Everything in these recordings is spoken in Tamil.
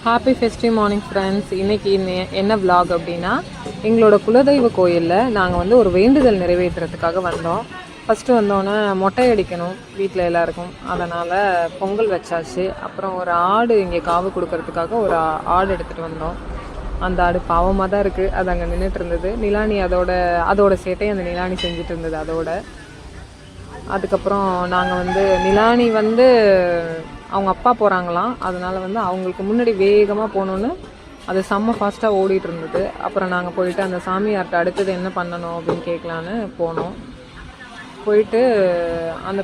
Happy festive morning friends. இன்றைக்கி என்ன விலாக் அப்படின்னா, எங்களோட குலதெய்வ கோயிலில் நாங்கள் வந்து ஒரு வேண்டுதல் நிறைவேற்றுறதுக்காக வந்தோம். ஃபஸ்ட்டு வந்தோன்னே மொட்டை அடிக்கணும் வீட்டில் எல்லாருக்கும், அதனால் பொங்கல் வச்சாச்சு. அப்புறம் ஒரு ஆடு இங்கே காவு கொடுக்கறதுக்காக ஒரு ஆடு எடுத்துகிட்டு வந்தோம். அந்த ஆடு பாவமாக தான் இருக்குது, அது அங்கே நின்றுட்டு இருந்தது. நிலானி அதோட சேட்டையை அந்த நிலானி செஞ்சுட்டு இருந்தது அதோட. அதுக்கப்புறம் நாங்கள் வந்து நிலானி வந்து அவங்க அப்பா போகிறாங்களாம், அதனால் வந்து அவங்களுக்கு முன்னாடி வேகமாக போகணுன்னு அது செம்ம ஃபாஸ்ட்டாக ஓடிட்டு இருந்தது. அப்புறம் நாங்கள் போயிட்டு அந்த சாமியார்கிட்ட அடுத்தது என்ன பண்ணணும் அப்படின்னு கேட்கலான்னு போனோம். போயிட்டு அந்த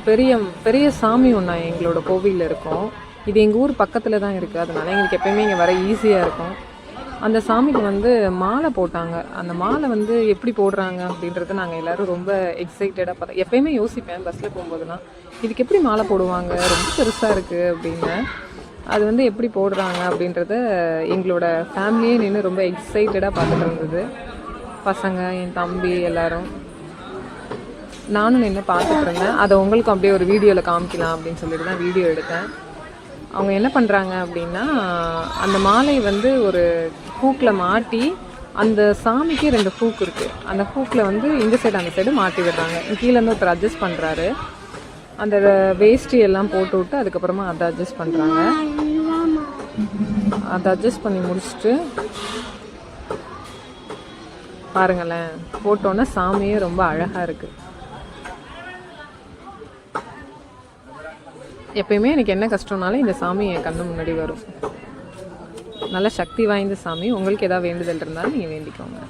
பெரிய சாமி ஒன்றா எங்களோட கோவிலில் இருக்கும். இது எங்கள் ஊர் பக்கத்தில் தான் இருக்குது, அதனால் எங்களுக்கு எப்போயுமே இங்கே வர ஈஸியாக இருக்கும். அந்த சாமிக்கு வந்து மாலை போட்டாங்க. அந்த மாலை வந்து எப்படி போடுறாங்க அப்படின்றத நாங்கள் எல்லோரும் ரொம்ப எக்ஸைட்டடாக பார்த்தோம். எப்போயுமே யோசிப்பேன் பஸ்ஸில் போகும்போதுலாம், இதுக்கு எப்படி மாலை போடுவாங்க, ரொம்ப பெருசாக இருக்குது அப்படின்னு. அது வந்து எப்படி போடுறாங்க அப்படின்றத எங்களோட ஃபேமிலியே நின்று ரொம்ப எக்ஸைட்டடாக பார்த்துட்டு இருந்தது. பசங்க, என் தம்பி எல்லோரும், நானும் நின்று பார்த்துட்டு இருந்தேன். அதை உங்களுக்கும் அப்படியே ஒரு வீடியோவில் காமிக்கலாம் அப்படின்னு சொல்லிட்டு தான் வீடியோ எடுத்தேன். அவங்க என்ன பண்ணுறாங்க அப்படின்னா, அந்த மாலை வந்து ஒரு ஹூக்கில் மாட்டி, அந்த சாமிக்கு 2 ஹூக் இருக்குது, அந்த ஹூக்கில் வந்து இந்த சைடு அந்த சைடு மாட்டி விடுறாங்க. கீழேருந்து ஒருத்தர் அட்ஜஸ்ட் பண்ணுறாரு. அந்த வேஷ்டி எல்லாம் போட்டு விட்டு அதுக்கப்புறமா அதை அட்ஜஸ்ட் பண்ணுறாங்க. அதை அட்ஜஸ்ட் பண்ணி முடிச்சுட்டு பாருங்களேன், போட்டோன்னே சாமியே ரொம்ப அழகாக இருக்குது. எப்பயுமே எனக்கு என்ன கஷ்டம்னாலும் இந்த சாமி என் கண்ணு முன்னாடி வரும். நல்ல சக்தி வாய்ந்த சாமி. உங்களுக்கு ஏதாவது வேண்டுதல் இருந்தாலும் நீங்கள் வேண்டிக்கோங்க.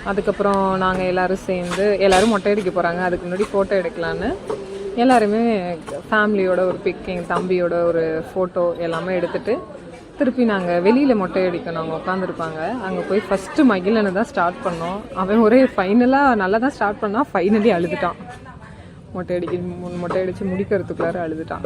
அதுக்கப்புறம் நாங்கள் எல்லோரும் சேர்ந்து எல்லோரும் மொட்டை அடிக்க போகிறாங்க. அதுக்கு முன்னாடி ஃபோட்டோ எடுக்கலான்னு எல்லாருமே ஃபேமிலியோட ஒரு பிக், எங்கள் தம்பியோட ஒரு ஃபோட்டோ எல்லாமே எடுத்துகிட்டு திருப்பி நாங்கள் வெளியில் மொட்டை அடிக்கணும். அவங்க உட்காந்துருப்பாங்க. அங்கே போய் ஃபஸ்ட்டு மகிழனை தான் ஸ்டார்ட் பண்ணோம். அவன் ஒரே ஃபைனலாக நல்லா தான் ஸ்டார்ட் பண்ணால், ஃபைனலி அழுதுட்டான். மொட்டை அடித்து முடிக்கிறதுக்குள்ளார அழுதுட்டான்.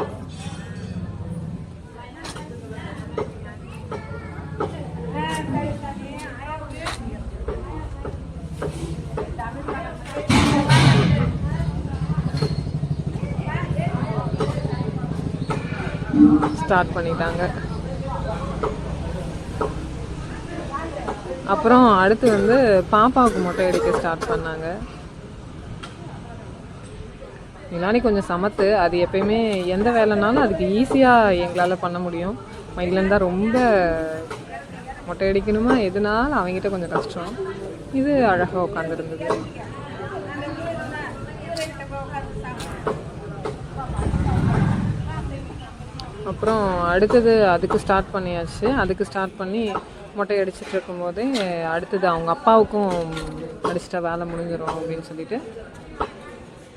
ஸ்டார்ட் பண்ணிட்டாங்க. அப்புறம் அடுத்து வந்து பாப்பாவுக்கு மொட்டை அடிக்க ஸ்டார்ட் பண்ணாங்க. நிலானி கொஞ்சம் சமத்து, அது எப்பயுமே எந்த வேலைனாலும் அதுக்கு ஈஸியாக எங்களால் பண்ண முடியும். மகிழன் தான் ரொம்ப மொட்டை அடிக்கணுமா எதுனாலும் அவங்ககிட்ட கொஞ்சம் கஷ்டம். இது அழகாக உட்காந்துருந்தது. அப்புறம் அடுத்தது அதுக்கு ஸ்டார்ட் பண்ணியாச்சு. அதுக்கு ஸ்டார்ட் பண்ணி மொட்டை அடிச்சுட்டு இருக்கும்போதே அடுத்தது அவங்க அப்பாவுக்கும் அடிச்சிட்டா வேலை முடிஞ்சிடும் அப்படின்னு சொல்லிட்டு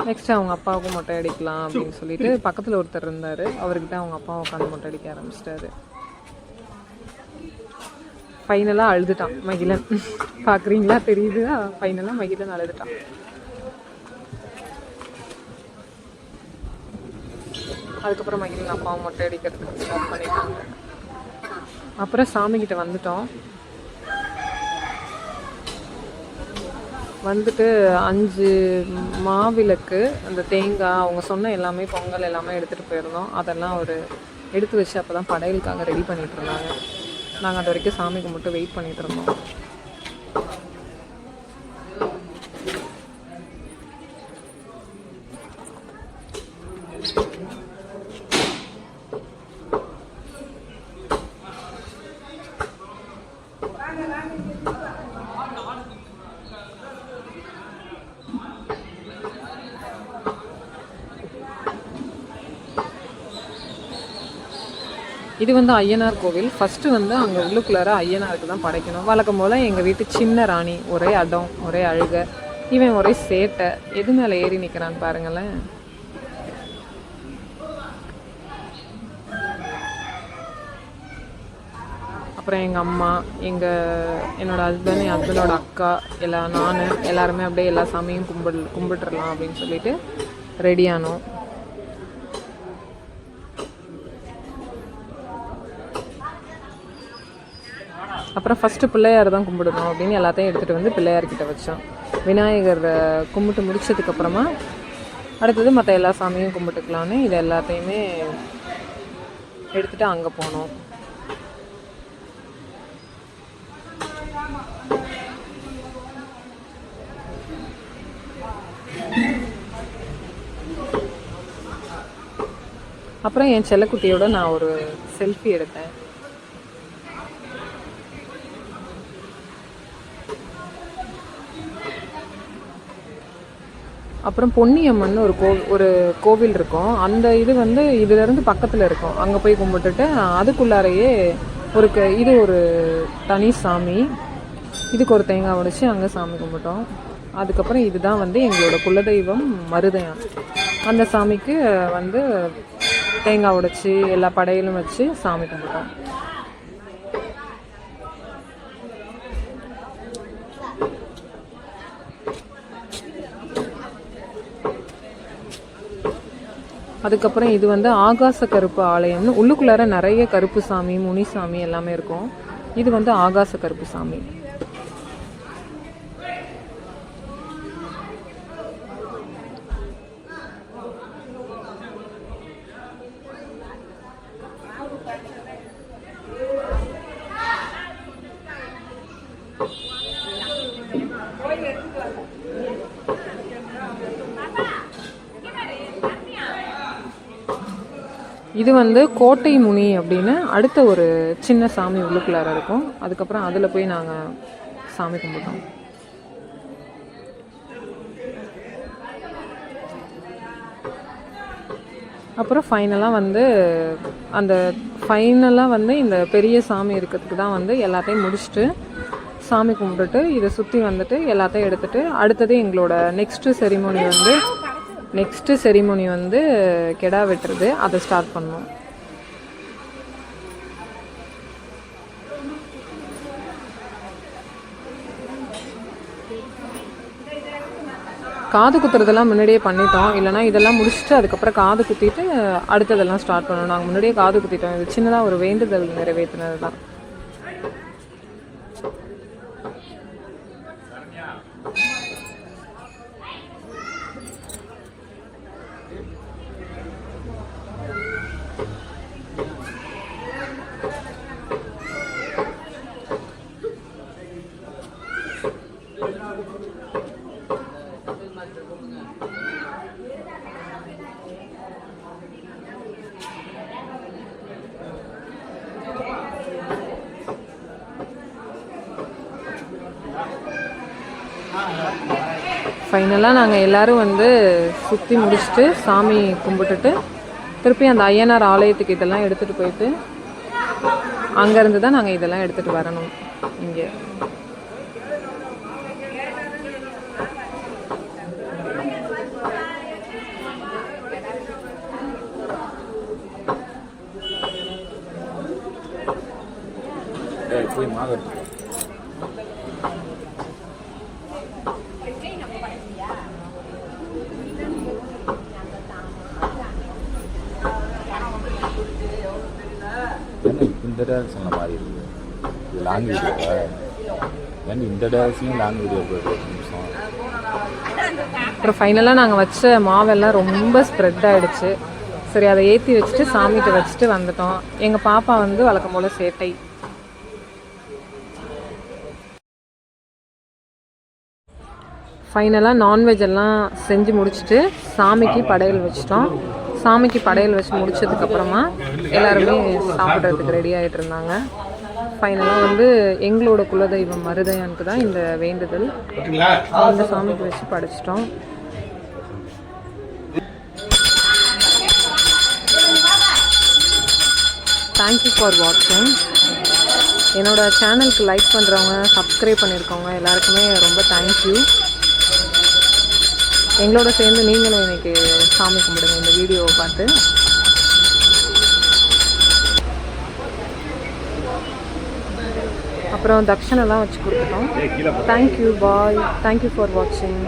நெக்ஸ்ட்டு அவங்க அப்பாவுக்கும் மொட்டை அடிக்கலாம் அப்படின்னு சொல்லிட்டு பக்கத்தில் ஒருத்தர் இருந்தார். அவர்கிட்ட அவங்க அப்பாவை உட்காந்து மொட்டை அடிக்க ஆரம்பிச்சிட்டாரு. ஃபைனலாக அழுதுட்டான் மகிழன். பார்க்குறீங்களா, தெரியுதா? ஃபைனலாக மகிழன் அழுதுட்டான். அதுக்கப்புறம் மகிழன் அப்பாவை மொட்டை அடிக்கிறதுக்கு ஸ்டார்ட் பண்ணிட்டாங்க. அப்புறம் சாமிக்கிட்ட வந்துட்டோம். வந்துட்டு 5 மாவிளக்கு, அந்த தேங்காய், அவங்க சொன்ன எல்லாமே பொங்கல் எல்லாமே எடுத்துகிட்டு போயிருந்தோம். அதெல்லாம் அவர் எடுத்து வச்சு அப்போ தான் படையலுக்காக ரெடி பண்ணிகிட்டு இருந்தாங்க. நாங்கள் அது வரைக்கும் சாமி கும்பிட்டு வெயிட் பண்ணிகிட்டு இருந்தோம். இது வந்து ஐயனார் கோவில். ஃபஸ்ட்டு வந்து அங்கே உள்ளுக்குள்ளார ஐயனாருக்கு தான் படைக்கணும். வழக்கம் போல் எங்கள் வீட்டு சின்ன ராணி ஒரே அடம், ஒரே அழுக, இவன் ஒரே சேட்டை. எது மேலே ஏறி நிற்கிறான்னு பாருங்களேன். அப்புறம் எங்கள் அம்மா, என்னோடய ஹஸ்பண்ட், என் ஹஸ்பண்டோட அக்கா, நான் எல்லாருமே அப்படியே எல்லா சாமியும் கும்பிட்டுடலாம் அப்படின்னு சொல்லிட்டு ரெடியானோம். அப்புறம் ஃபஸ்ட்டு பிள்ளையார் தான் கும்பிடணும் அப்படின்னு எல்லாத்தையும் எடுத்துகிட்டு வந்து பிள்ளையார்கிட்ட வச்சோம். விநாயகர் கும்பிட்டு முடிச்சதுக்கப்புறமா அடுத்தது மற்ற எல்லா சாமியும் கும்பிட்டுக்கலான்னு இது எல்லாத்தையுமே எடுத்துகிட்டு அங்கே போனோம். அப்புறம் என் செல்லக்குட்டியோட நான் ஒரு செல்ஃபி எடுத்தேன். அப்புறம் பொன்னியம்மன் ஒரு கோவில் இருக்கும். அந்த இது வந்து இதுலேருந்து பக்கத்தில் இருக்கும். அங்கே போய் கும்பிட்டுட்டு அதுக்குள்ளாரையே இது ஒரு தனி சாமி. இதுக்கு ஒரு தேங்காய் உடைச்சி அங்கே சாமி கும்பிட்டோம். அதுக்கப்புறம் இதுதான் வந்து எங்களோட குலதெய்வம் மருதையான். அந்த சாமிக்கு வந்து தேங்காய் உடைச்சி எல்லா படையிலும் வச்சு சாமி கும்பிட்டோம். அதுக்கப்புறம் இது வந்து ஆகாச கருப்பு ஆலயம்னு உள்ளுக்குள்ளார நிறைய கருப்பு சாமி, முனிசாமி எல்லாமே இருக்கும். இது வந்து ஆகாச கருப்பு சாமி. இது வந்து கோட்டை முனி அப்படின்னு அடுத்த ஒரு சின்ன சாமி உள்ளுக்குள்ளார இருக்கும். அதுக்கப்புறம் அதில் போய் நாங்கள் சாமி கும்பிட்டோம். அப்புறம் ஃபைனலாக வந்து இந்த பெரிய சாமி இருக்கிறதுக்கு தான் வந்து எல்லாத்தையும் முடிச்சுட்டு சாமி கும்பிட்டுட்டு இதை சுற்றி வந்துட்டு எல்லாத்தையும் எடுத்துகிட்டு அடுத்தது எங்களோட நெக்ஸ்ட்டு செரிமோனி வந்து கெடா வெட்டுறது, அதை ஸ்டார்ட் பண்ணோம். காது குத்துறதெல்லாம் முன்னாடியே பண்ணிட்டோம். இல்லைனா இதெல்லாம் முடிச்சுட்டு அதுக்கப்புறம் காது குத்திட்டு அடுத்ததெல்லாம் ஸ்டார்ட் பண்ணோம். நாங்கள் முன்னாடியே காது குத்திட்டோம். இது சின்னதாக ஒரு வேண்டுதல் நிறைவேற்றினது தான். ஃபைனலாக நாங்கள் எல்லோரும் வந்து சுற்றி முடிச்சுட்டு சாமி கும்பிட்டுட்டு திருப்பி அந்த ஐயனார் ஆலயத்துக்கு இதெல்லாம் எடுத்துகிட்டு போயிட்டு அங்கேருந்து தான் நாங்கள் இதெல்லாம் எடுத்துகிட்டு வரணும். இங்கே போய் மாவு இந்த டேரக்ஷனில் மாறி இருக்குது. இது லாங் வீடியோ ஏன்னா இந்த டேரக்ஷன்லையும் லாங் வீடியோ போய்ட்டு நிமிஷம். அப்புறம் ஃபைனலாக நாங்கள் வச்ச மாவெல்லாம் ரொம்ப ஸ்ப்ரெட் ஆகிடுச்சு. சரி, அதை ஏற்றி வச்சுட்டு சாமிகிட்ட வச்சுட்டு வந்துட்டோம். எங்கள் பாப்பா வந்து வழக்கம் போல் சேட்டை. ஃபைனலாக நான்வெஜ் எல்லாம் செஞ்சு முடிச்சுட்டு சாமிக்கு படையல் வச்சிட்டோம். சாமிக்கு படையல் வச்சு முடிச்சதுக்கப்புறமா எல்லாருமே சாப்பிட்றதுக்கு ரெடி ஆகிட்டு இருந்தாங்க. ஃபைனலாக வந்து எங்களோட குலதெய்வம் மருதையானுக்கு தான் இந்த வேண்டுதல். அந்த சாமிக்கு வச்சு படைச்சிட்டோம். தேங்க்யூ ஃபார் வாட்சிங். என்னோடய சேனலுக்கு லைக் பண்ணுறவங்க, சப்ஸ்கிரைப் பண்ணியிருக்கவங்க எல்லாருக்குமே ரொம்ப தேங்க்யூ. எங்களோட சேர்ந்து நீங்களும் இன்றைக்கி சாமி கும்பிடுங்க இந்த வீடியோவை பார்த்து. அப்புறம் தட்சணைலாம் வச்சு கொடுத்துட்டோம். Thank you, bye. தேங்க்யூ ஃபார் வாட்சிங்.